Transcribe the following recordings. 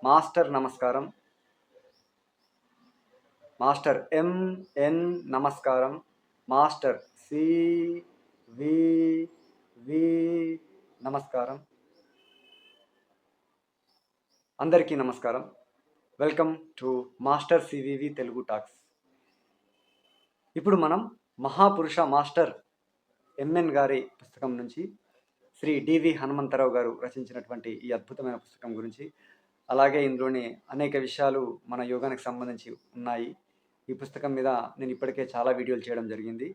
Master నమస్కారం. Master MN నమస్కారం. Master CVV నమస్కారం. అందరికీ నమస్కారం. Welcome to master CVV Telugu talks. ఇప్పుడు మనం మహాపురుష మాస్టర్ ఎంఎన్ గారి పుస్తకం నుంచి శ్రీ డివి హనుమంతరావు గారు రచించినటువంటి ఈ అద్భుతమైన పుస్తకం గురించి, అలాగే ఇందులోని అనేక విషయాలు మన యోగానికి సంబంధించి ఉన్నాయి. ఈ పుస్తకం మీద నేను ఇప్పటికే చాలా వీడియోలు చేయడం జరిగింది.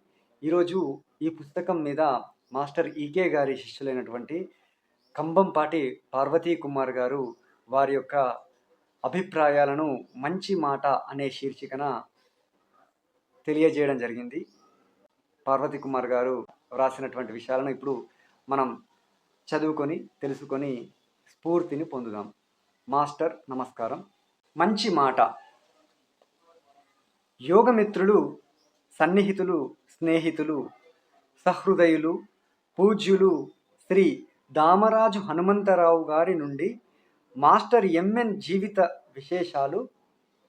ఈరోజు ఈ పుస్తకం మీద మాస్టర్ ఈకే గారి శిష్యులైనటువంటి కంబంపాటి పార్వతీ కుమార్ గారు వారి యొక్క అభిప్రాయాలను మంచి మాట అనే శీర్షికన తెలియజేయడం జరిగింది. పార్వతీ కుమార్ గారు వ్రాసినటువంటి విషయాలను ఇప్పుడు మనం చదువుకొని తెలుసుకొని స్ఫూర్తిని పొందుదాం. మాస్టర్ నమస్కారం. మంచి మాట. యోగమిత్రులు, సన్నిహితులు, స్నేహితులు, సహృదయులు, పూజ్యులు శ్రీ దామరాజు హనుమంతరావు గారి నుండి మాస్టర్ ఎంఎన్ జీవిత విశేషాలు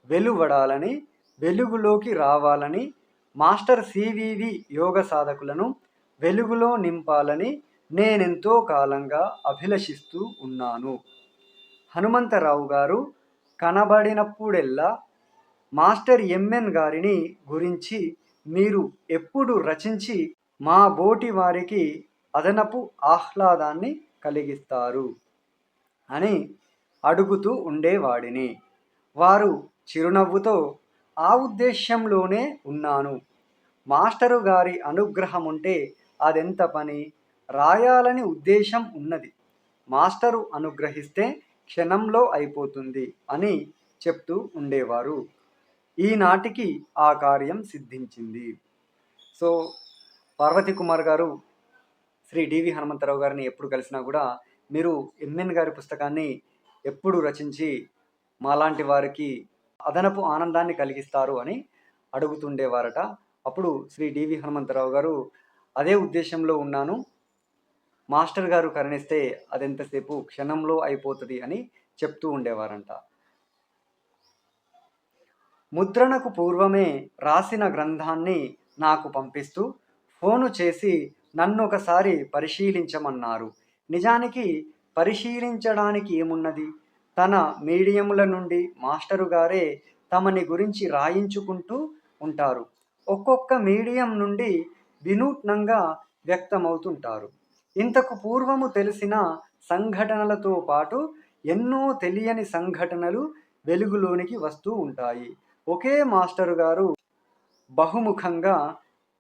వెలువడాలని, వెలుగులోకి రావాలని, మాస్టర్ సివివి యోగ సాధకులను వెలుగులో నింపాలని నేనెంతో కాలంగా అభిలషిస్తూ ఉన్నాను. హనుమంతరావు గారు కనబడినప్పుడెల్లా మాస్టర్ ఎంఎన్ గారిని గురించి మీరు ఎప్పుడు రచించి మా బోటి వారికి అదనపు ఆహ్లాదాన్ని కలిగిస్తారు అని అడుగుతూ ఉండేవాడిని. వారు చిరునవ్వుతో ఆ ఉద్దేశ్యంలోనే ఉన్నాను. మాస్టరు గారి అనుగ్రహం ఉంటే అదెంత పని, రాయాలని ఉద్దేశం ఉన్నది. మాస్టరు అనుగ్రహిస్తే క్షణంలో అయిపోతుంది అని చెప్తూ ఉండేవారు. ఈనాటికి ఆ కార్యం సిద్ధించింది. సో పార్వతీ కుమార్ గారు శ్రీ డివి హనుమంతరావు గారిని ఎప్పుడు కలిసినా కూడా మీరు ఎంఎన్ గారి పుస్తకాన్ని ఎప్పుడు రచించి మాలాంటి వారికి అదనపు ఆనందాన్ని కలిగిస్తారు అని అడుగుతుండేవారట. అప్పుడు శ్రీ డివి హనుమంతరావు గారు అదే ఉద్దేశంలో ఉన్నాను, మాస్టర్ గారు కరుణిస్తే అదెంతసేపు క్షణంలో అయిపోతుంది అని చెప్తూ ఉండేవారంట. ముద్రణకు పూర్వమే రాసిన గ్రంథాన్ని నాకు పంపిస్తూ ఫోను చేసి నన్నొకసారి పరిశీలించమన్నారు. నిజానికి పరిశీలించడానికి ఏమున్నది? తన మీడియంల నుండి మాస్టరు గారే తమని గురించి రాయించుకుంటూ ఉంటారు. ఒక్కొక్క మీడియం నుండి వినూత్నంగా వ్యక్తమవుతుంటారు. ఇంతకు పూర్వము తెలిసిన సంఘటనలతో పాటు ఎన్నో తెలియని సంఘటనలు వెలుగులోనికి వస్తూ ఉంటాయి. ఒకే మాస్టరు గారు బహుముఖంగా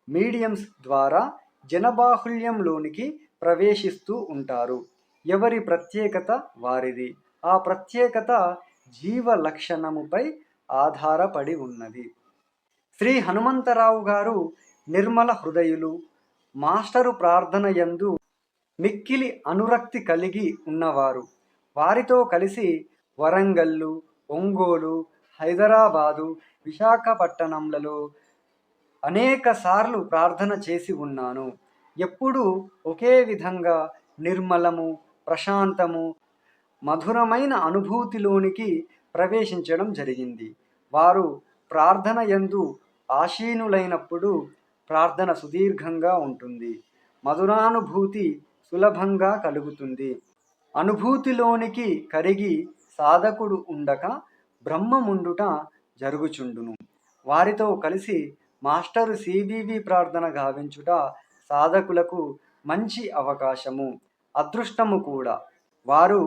మీడియంస్ ద్వారా జనబాహుళ్యంలోనికి ప్రవేశిస్తూ ఉంటారు. ఎవరి ప్రత్యేకత వారిది. ఆ ప్రత్యేకత జీవ లక్షణముపై ఆధారపడి ఉన్నది. శ్రీ హనుమంతరావు గారు నిర్మల హృదయులు. మాస్టరు ప్రార్థన యందు మిక్కిలి అనురక్తి కలిగి ఉన్నవారు. వారితో కలిసి వరంగల్లు, ఒంగోలు, హైదరాబాదు, విశాఖపట్టణంలలో అనేక సార్లు ప్రార్థన చేసి ఉన్నాను. ఎప్పుడూ ఒకే విధంగా నిర్మలము, ప్రశాంతము, మధురమైన అనుభూతిలోనికి ప్రవేశించడం జరిగింది. వారు ప్రార్థన యందు ఆసీనులైనప్పుడు ప్రార్థన సుదీర్ఘంగా ఉంటుంది. మధురానుభూతి సులభంగా కలుగుతుంది. అనుభూతిలోనికి కరిగి సాధకుడు ఉండక బ్రహ్మముండుట జరుగుచుండును. వారితో కలిసి మాస్టరు సివివి ప్రార్థన గావించుట సాధకులకు మంచి అవకాశము, అదృష్టము కూడా. వారు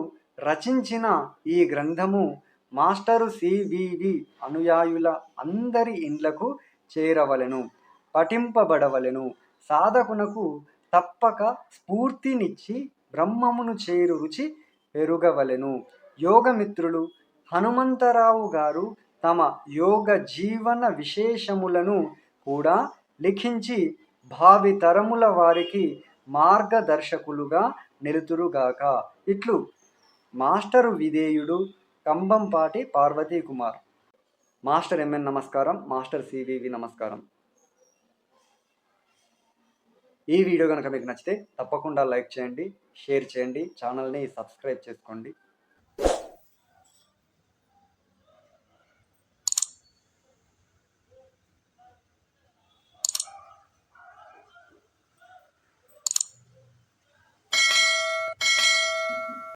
రచించిన ఈ గ్రంథము మాస్టరు సివివి అనుయాయుల అందరి ఇండ్లకు చేరవలెను, పఠింపబడవలెను. సాధకునకు తప్పక స్ఫూర్తినిచ్చి బ్రహ్మమును చేరు రుచి పెరుగవలెను. యోగమిత్రులు హనుమంతరావు గారు తమ యోగ జీవన విశేషములను కూడా లిఖించి భావితరముల వారికి మార్గదర్శకులుగా నిలుతురుగాక. ఇట్లు మాస్టరు విధేయుడు కంబంపాటి పార్వతీ కుమార్. మాస్టర్ ఎంఎన్ నమస్కారం. మాస్టర్ సివివి నమస్కారం. ఈ వీడియో కనుక మీకు నచ్చితే తప్పకుండా లైక్ చేయండి, షేర్ చేయండి, ఛానల్ని సబ్స్క్రైబ్ చేసుకోండి.